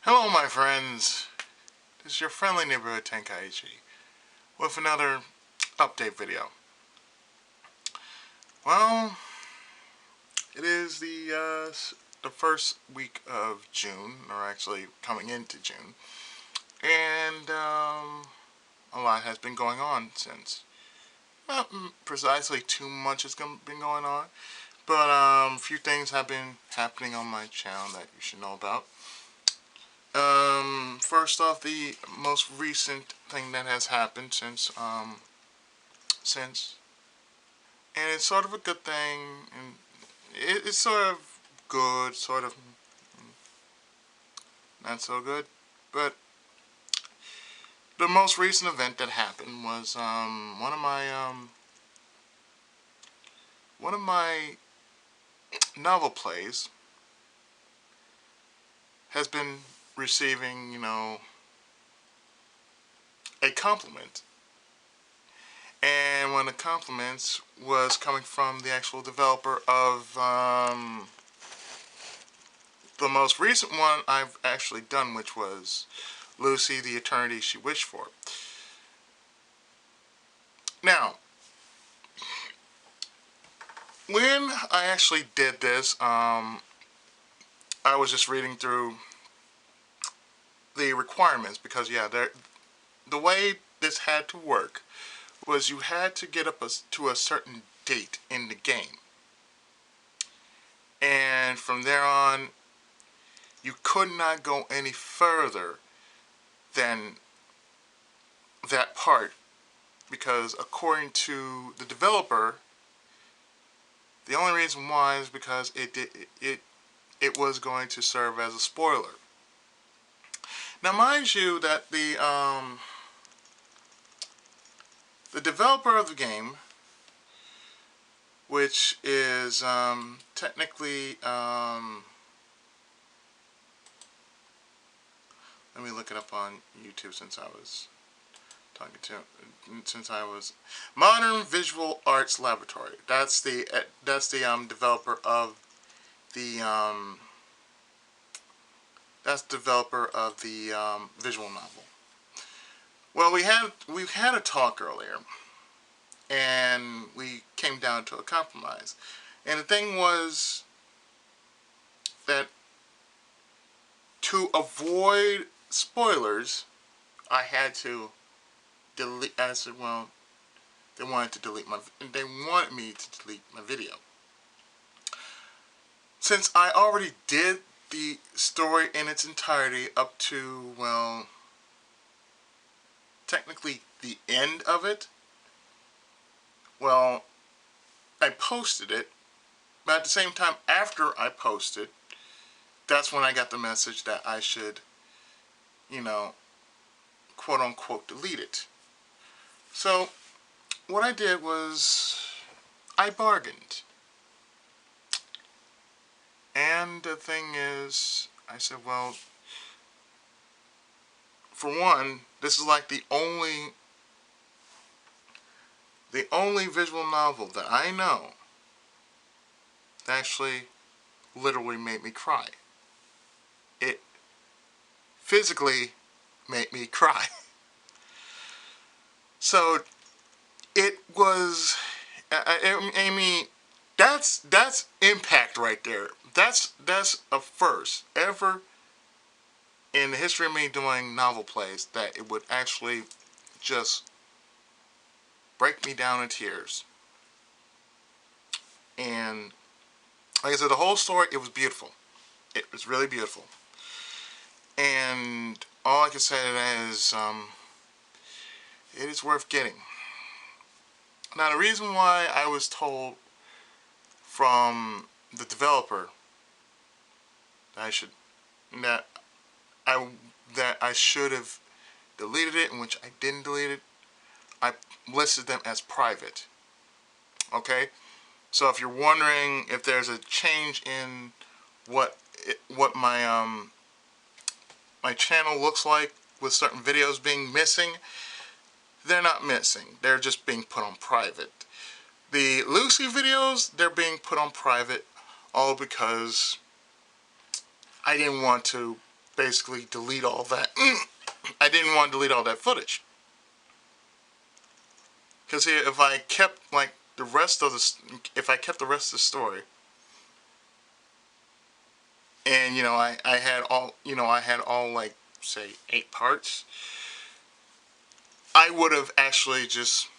Hello my friends, this is your friendly neighborhood Tenkaichi with another update video. Well, it is the first week of June, or actually coming into June, and a lot has been going on since. Not precisely too much has been going on, but a few things have been happening on my channel that you should know about. First off, the most recent thing that has happened since, and it's sort of a good thing, and it's sort of good, sort of not so good, but the most recent event that happened was one of my novel plays has been receiving, a compliment. And one of the compliments was coming from the actual developer of the most recent one I've actually done, which was Lucy, the Eternity She Wished For. Now, when I actually did this, I was just reading through the requirements because, yeah, the way this had to work was you had to get up to a certain date in the game. And from there on, you could not go any further than that part, because according to the developer, the only reason why is because it was going to serve as a spoiler. Now, mind you, that the developer of the game, which is technically let me look it up on YouTube since I was Modern Visual Arts Laboratory. That's the developer of the visual novel. Well, we've had a talk earlier, and we came down to a compromise. And the thing was that to avoid spoilers, I had to delete. I said, well, they wanted me to delete my video. Since I already did the story in its entirety up to, well, technically the end of it, well, I posted it, but at the same time, after I posted, that's when I got the message that I should, quote unquote, delete it. So, what I did was, I bargained. And the thing is, I said, well, for one, this is like the only visual novel that I know that actually literally made me cry. It physically made me cry. So it was, I mean, that's impact right there. That's a first ever in the history of me doing novel plays that it would actually just break me down in tears. And like I said, the whole story, it was beautiful. It was really beautiful. And all I can say is, it is worth getting. Now, the reason why I was told from the developer that I should have deleted it, in which I didn't delete it, I listed them as private. Okay, so if you're wondering if there's a change in what my my channel looks like with certain videos being missing, they're not missing. They're just being put on private. The Lucy videos, they're being put on private all because I didn't want to basically delete all that. I didn't want to delete all that footage. Because here, if I kept like the rest of the, if I kept the rest of the story, and I had all, I had all like say 8 parts, I would have actually just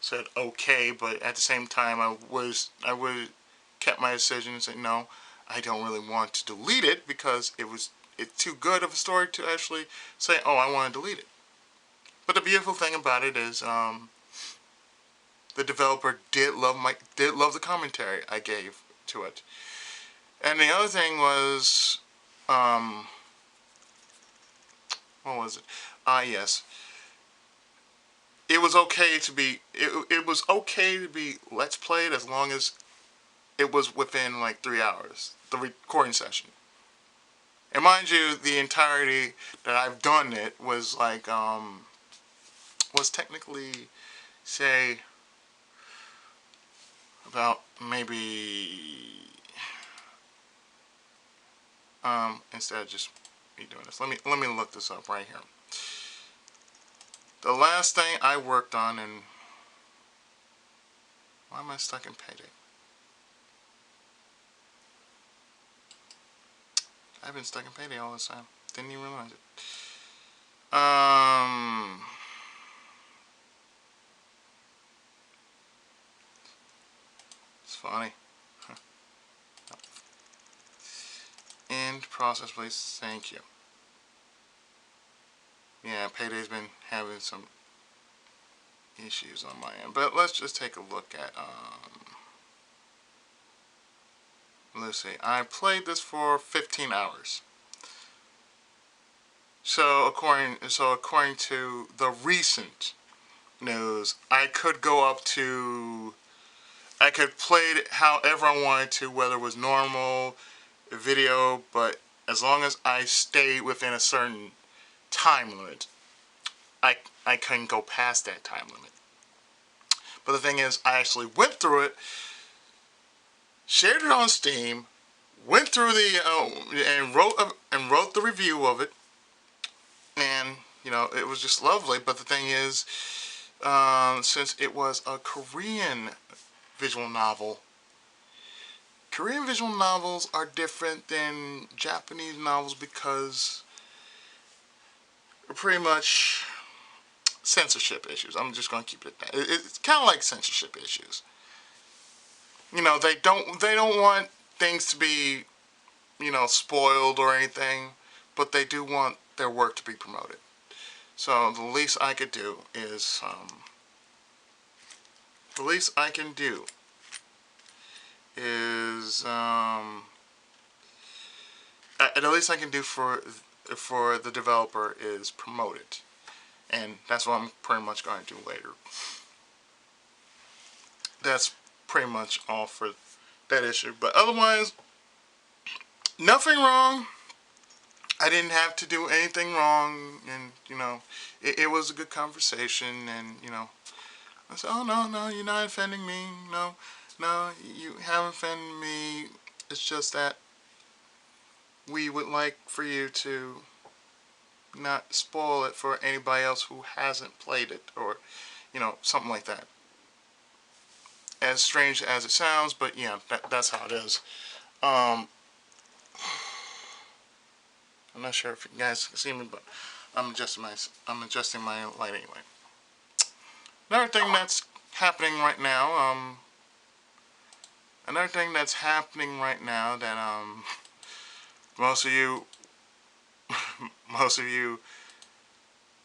said okay, but at the same time I would kept my decision and said no, I don't really want to delete it because it's too good of a story to actually say, oh, I want to delete it. But the beautiful thing about it is the developer did love the commentary I gave to it. And the other thing was, what was it? Yes. It was okay to be it was okay to be let's played as long as it was within like 3 hours, the recording session. And mind you, the entirety that I've done it was like was technically, say, about maybe instead of just me doing this, let me look this up right here. The last thing I worked on, and why am I stuck in Payday? I've been stuck in Payday all this time. Didn't even realize it. It's funny. Huh. End process, please. Thank you. Yeah, Payday's been having some issues on my end, but let's just take a look at let's see. I played this for 15 hours. So according to the recent news, I could go up to, I could play it however I wanted to, whether it was normal, video, but as long as I stayed within a certain time limit, I couldn't go past that time limit. But the thing is, I actually went through it, shared it on Steam, went through the and wrote the review of it, and it was just lovely. But the thing is, since it was a Korean visual novel, Korean visual novels are different than Japanese novels because pretty much censorship issues. I'm just going to keep it at that. It's kind of like censorship issues. They don't want things to be spoiled or anything, but they do want their work to be promoted. So the least I could do is the least I can do is the least I can do for the developer is promote it, and that's what I'm pretty much going to do later. That's pretty much all for that issue. But otherwise, nothing wrong. I didn't have to do anything wrong, and it was a good conversation, and I said, oh no, you're not offending me. No, you haven't offended me. It's just that we would like for you to not spoil it for anybody else who hasn't played it, or something like that. As strange as it sounds, but yeah, that's how it is. I'm not sure if you guys can see me, but I'm adjusting my light anyway. Another thing that's happening right now, that most of you most of you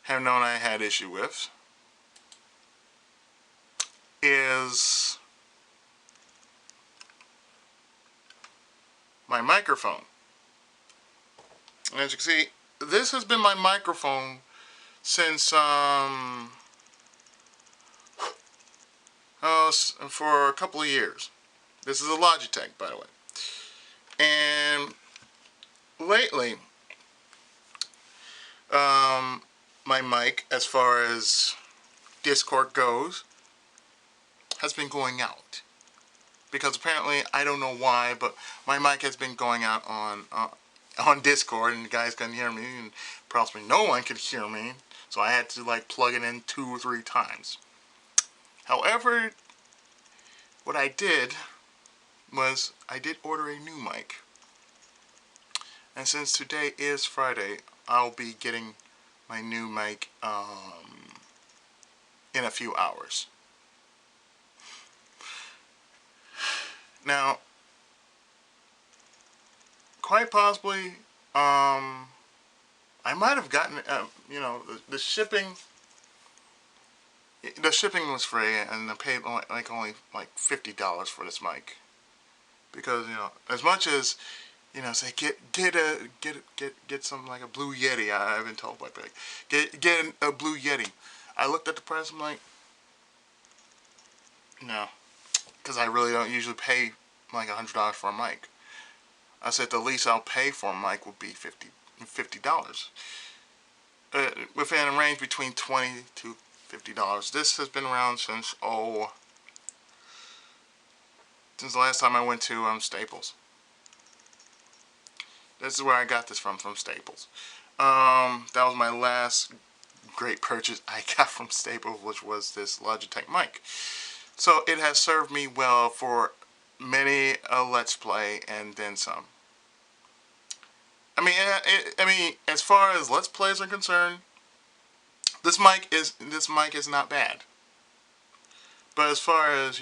have known I had issue with is my microphone. And as you can see, this has been my microphone since for a couple of years. This is a Logitech, by the way. And lately, my mic, as far as Discord goes, has been going out. Because apparently, I don't know why, but my mic has been going out on on Discord, and the guys couldn't hear me, and probably no one could hear me, so I had to like plug it in 2 or 3 times. However, what I did was I did order a new mic, and since today is Friday, I'll be getting my new mic in a few hours. Now, quite possibly, I might have gotten, the shipping. The shipping was free, and I paid only like $50 for this mic, because as much as say get some like a Blue Yeti. I've been told by Peg, get a Blue Yeti. I looked at the price. I'm like, no, because I really don't usually pay like $100 for a mic. I said the least I'll pay for a mic would be $50. Within a range between $20 to $50. This has been around since the last time I went to Staples. This is where I got this from Staples. That was my last great purchase I got from Staples, which was this Logitech mic. So it has served me well for many a Let's Play and then some. I mean, as far as Let's Plays are concerned, this mic is not bad. But as far as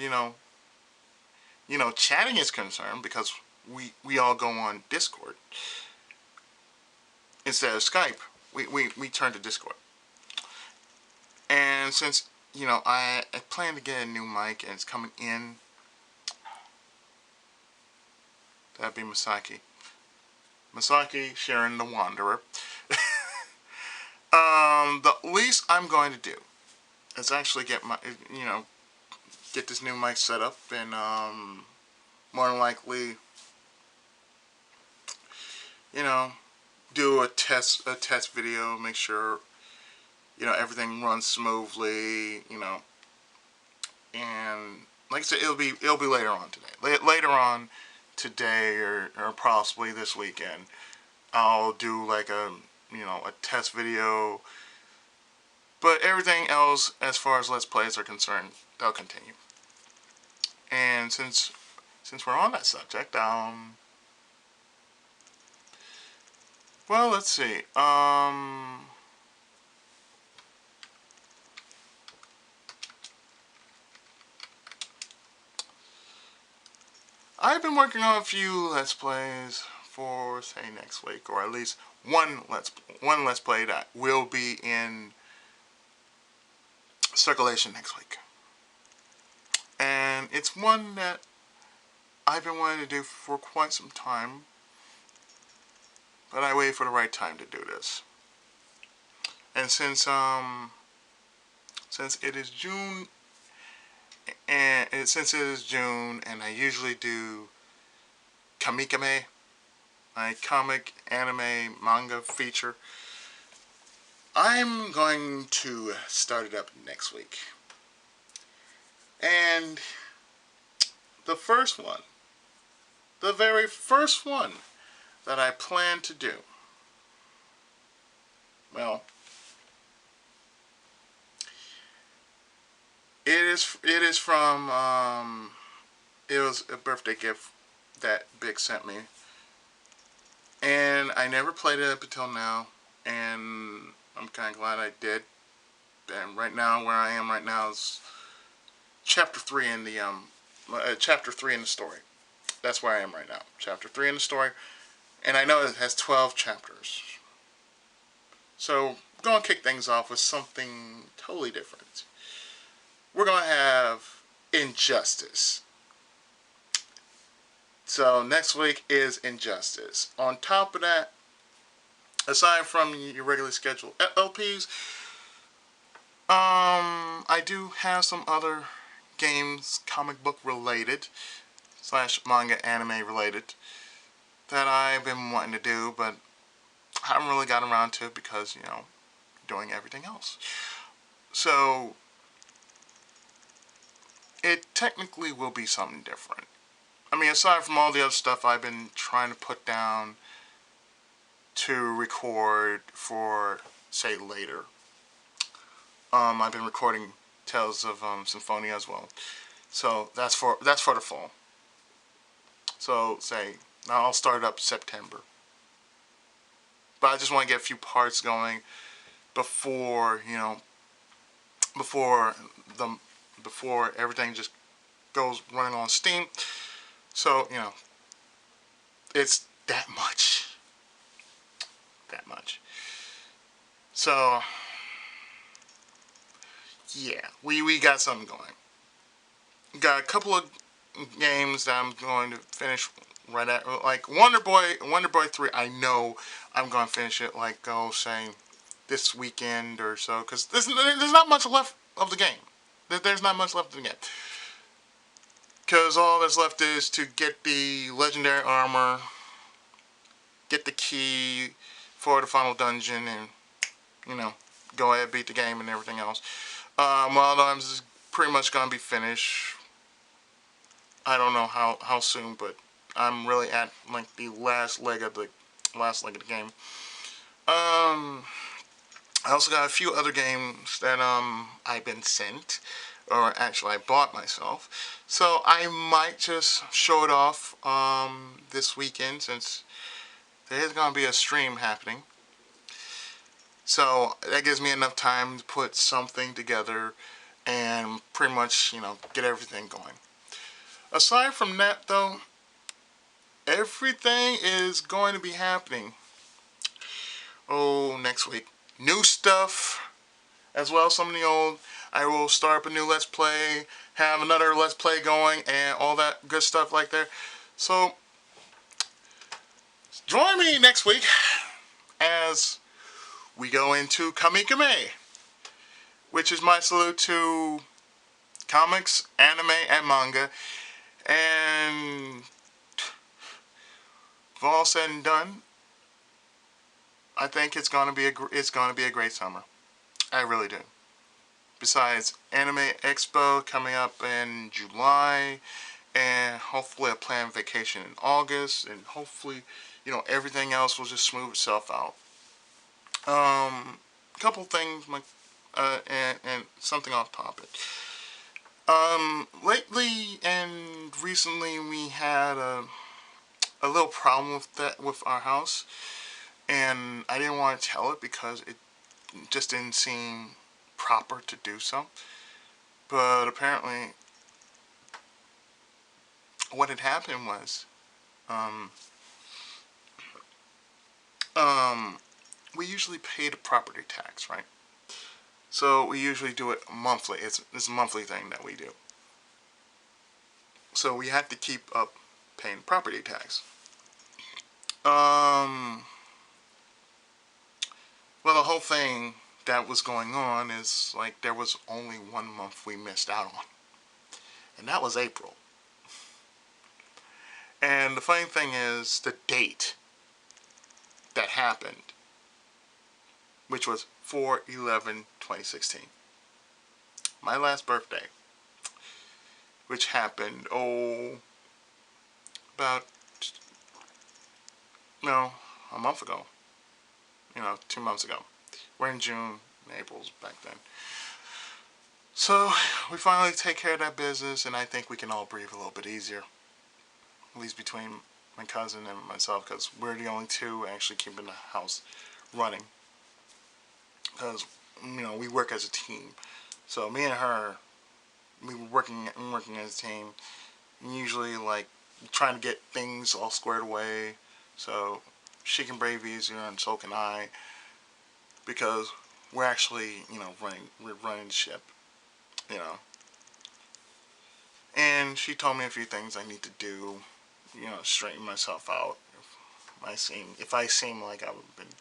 chatting is concerned, because we all go on Discord instead of Skype, we turn to Discord. And since I plan to get a new mic and it's coming in, that'd be Masaki Sharon the Wanderer. The least I'm going to do is actually get get this new mic set up, and more than likely do a test video, make sure everything runs smoothly, and like I said, it'll be later on today. Later on today, or possibly this weekend, I'll do like a test video. But everything else, as far as Let's Plays are concerned, they'll continue. And since we're on that subject, well, let's see. I've been working on a few Let's Plays for, say, next week, or at least one Let's Play that will be in circulation next week. And it's one that I've been wanting to do for quite some time, but I waited for the right time to do this. And since it is June, and I usually do Comicame, my comic, anime, manga feature, I'm going to start it up next week. And the very first one that I plan to do, well, it is from it was a birthday gift that Big sent me, and I never played it up until now, and I'm kind of glad I did. And right now, where I am right now is chapter 3 in the story. That's where I am right now. Chapter 3 in the story, and I know it has 12 chapters. So we're gonna kick things off with something totally different. We're gonna have Injustice. So next week is Injustice. On top of that, aside from your regularly scheduled LPs, I do have some other games, comic book related, / manga anime related, that I've been wanting to do, but I haven't really gotten around to it because, doing everything else. So, it technically will be something different. I mean, aside from all the other stuff I've been trying to put down to record for, say, later. I've been recording Tales of Symphonia as well. So that's for the fall. So say now I'll start up September. But I just want to get a few parts going before before the before everything just goes running on steam. So it's that much. That much. So yeah, we got something going. Got a couple of games that I'm going to finish right at, like Wonder Boy 3. I know I'm going to finish it, like, say this weekend or so, because there's not much left of the game. There's not much left of the game, because all that's left is to get the legendary armor, get the key for the final dungeon, and go ahead, beat the game and everything else. Well, I'm pretty much gonna be finished. I don't know how soon, but I'm really at like the last leg of the game. I also got a few other games that I've been sent, or actually I bought myself. So I might just show it off this weekend, since there is gonna be a stream happening. So that gives me enough time to put something together and pretty much, get everything going. Aside from that, though, everything is going to be happening. Next week. New stuff, as well as some of the old. I will start up a new Let's Play, have another Let's Play going, and all that good stuff like that. So, join me next week as we go into Comicame, which is my salute to comics, anime, and manga. And with all said and done, I think it's gonna be a great summer. I really do. Besides Anime Expo coming up in July, and hopefully a planned vacation in August, and hopefully, everything else will just smooth itself out. Couple things, like, and something off topic. Lately and recently we had a little problem with our house, and I didn't want to tell it because it just didn't seem proper to do so. But apparently, what had happened was, um, we usually pay the property tax, right? So we usually do it monthly. It's a monthly thing that we do. So we had to keep up paying property tax. Well, the whole thing that was going on is, like, there was only 1 month we missed out on, and that was April. And the funny thing is the date that happened, which was 4/11/2016, my last birthday, which happened about a month ago, 2 months ago. We're in June, April's back then. So we finally take care of that business, and I think we can all breathe a little bit easier, at least between my cousin and myself, because we're the only two actually keeping the house running, because we work as a team. So me and her, we were working as a team, and usually, like, trying to get things all squared away so she can breathe easier and so can I, because we're actually running the ship, and she told me a few things I need to do, straighten myself out if I seem like I've been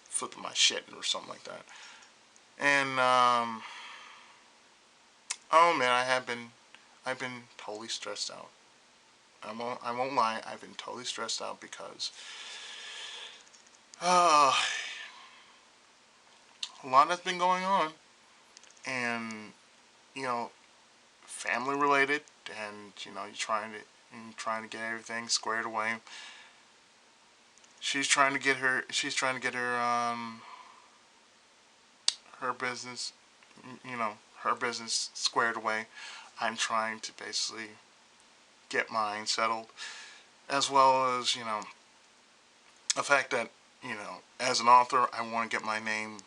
flipping my shit or something like that. And oh man, I've been totally stressed out. I won't lie, I've been totally stressed out because a lot has been going on, and family related, and you're trying to get everything squared away. her business, her business squared away. I'm trying to basically get mine settled, as well as the fact that as an author, I want to get my name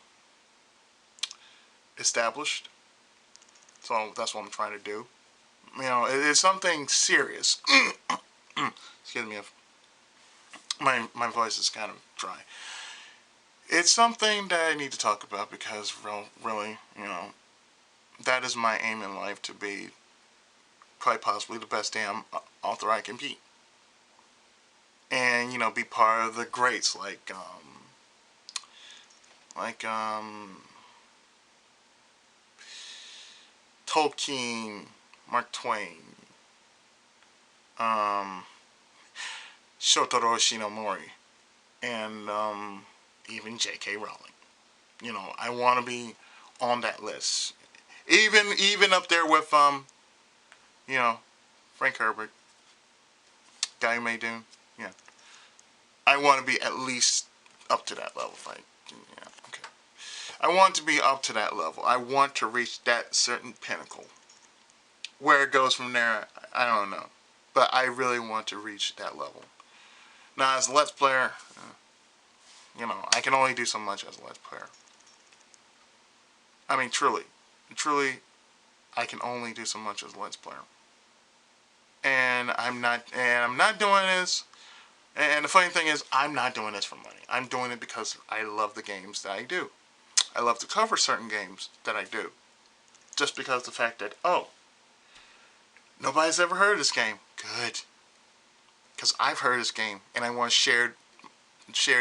established. So that's what I'm trying to do. It's something serious. Excuse me if my voice is kind of dry. It's something that I need to talk about because really, that is my aim in life, to be quite possibly the best damn author I can be. And, be part of the greats like Tolkien, Mark Twain, um, Shotaro Shinomori, and even J.K. Rowling. I want to be on that list. Even up there with you know, Frank Herbert, guy who made Dune. Yeah, I want to be at least up to that level. Yeah, okay. I want to be up to that level. I want to reach that certain pinnacle. Where it goes from there, I don't know. But I really want to reach that level. Now, as a Let's Player, I can only do so much as a Let's Player. I mean, truly, I can only do so much as a Let's Player. And I'm not doing this. And the funny thing is, I'm not doing this for money. I'm doing it because I love the games that I do. I love to cover certain games that I do. Just because the fact that, nobody's ever heard of this game. Good. Because I've heard of this game, and I want to share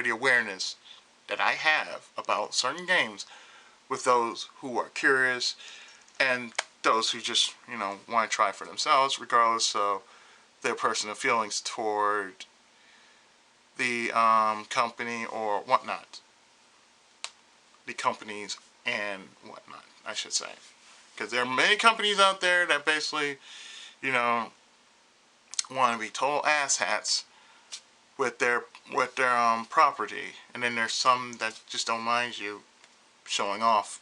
the awareness that I have about certain games with those who are curious and those who just, want to try for themselves, regardless of their personal feelings toward the company or whatnot. The companies and whatnot, I should say. Because there are many companies out there that basically, want to be total asshats with their property, and then there's some that just don't mind you showing off,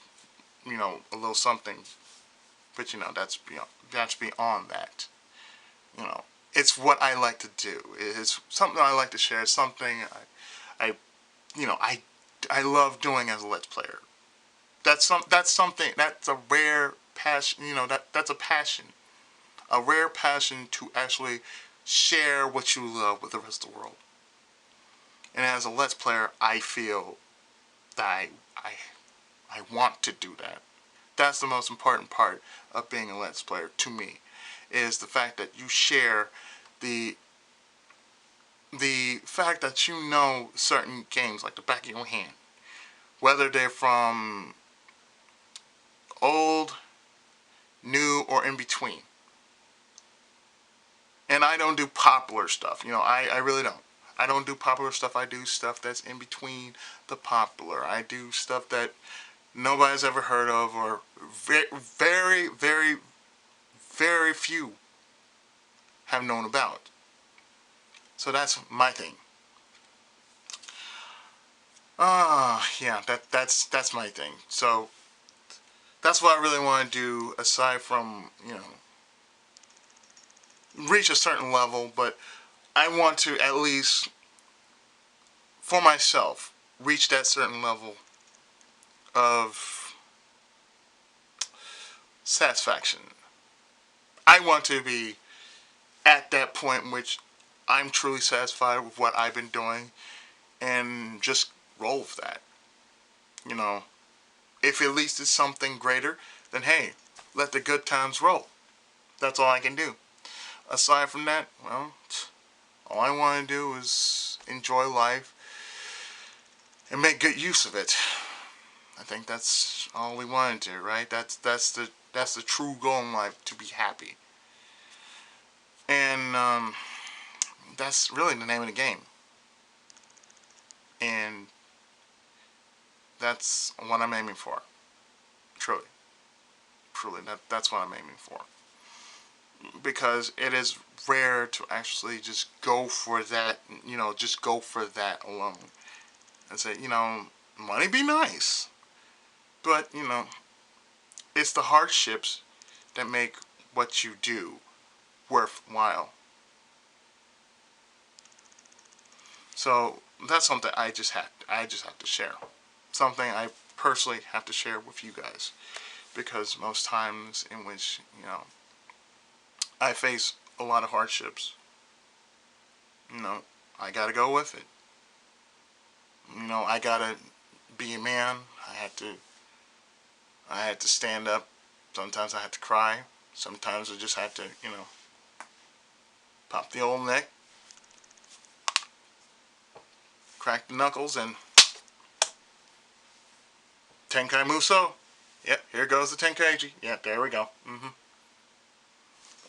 a little something. But that's beyond that. You know, it's what I like to do. It's something I like to share. It's something I you know, I love doing as a Let's Player. That's something that's a rare passion. That's a passion, a rare passion to actually share what you love with the rest of the world. And as a Let's Player, I feel that I want to do that. That's the most important part of being a Let's Player to me, is the fact that you share the fact that you know certain games like the back of your hand, whether they're from old, new, or in between. And I don't do popular stuff. I really don't. I don't do popular stuff. I do stuff that's in between the popular. I do stuff that nobody's ever heard of, or very, very, very few have known about. So that's my thing. Yeah, that's my thing. So that's what I really want to do, aside from, reach a certain level, but I want to at least, for myself, reach that certain level of satisfaction. I want to be at that point in which I'm truly satisfied with what I've been doing, and just roll with that. You know, if at least it's something greater, then hey, let the good times roll. That's all I can do. Aside from that, well, all I want to do is enjoy life and make good use of it. I think that's all we want to do, right? That's the true goal in life, to be happy. And that's really the name of the game. And that's what I'm aiming for. Truly. That's what I'm aiming for. because it is rare to actually just go for that, just go for that alone. And say, money be nice, but, it's the hardships that make what you do worthwhile. So that's something I just have to share. Something I personally have to share with you guys, because most times in which I face a lot of hardships, I gotta go with it. I gotta be a man. I had to stand up. Sometimes I had to cry. Sometimes I just had to, pop the old neck, crack the knuckles, and Tenkai Muso. Yep, here goes the Tenkaichi. Yep, there we go.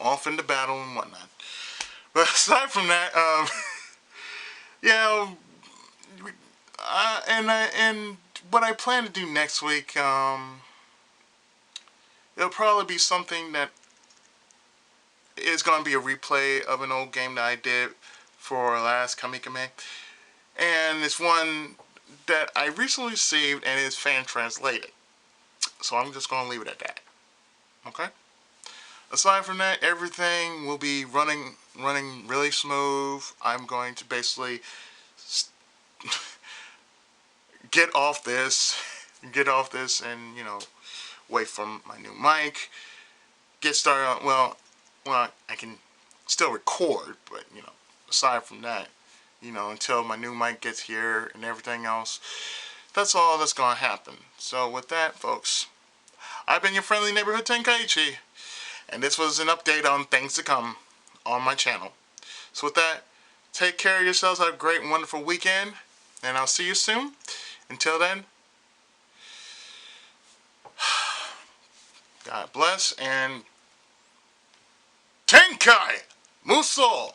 Off into battle and whatnot. But aside from that, yeah, and what I plan to do next week, it'll probably be something that is going to be a replay of an old game that I did for last Comicame. And it's one that I recently received and is fan translated. So I'm just going to leave it at that. Okay? Aside from that, everything will be running really smooth. I'm going to basically get off this and, wait for my new mic. Get started on, well, I can still record, but, aside from that, until my new mic gets here and everything else, that's all that's going to happen. So with that, folks, I've been your friendly neighborhood Tenkaichi, and this was an update on things to come on my channel. So with that, take care of yourselves, have a great and wonderful weekend, and I'll see you soon. Until then, God bless, and Tenkai Muso!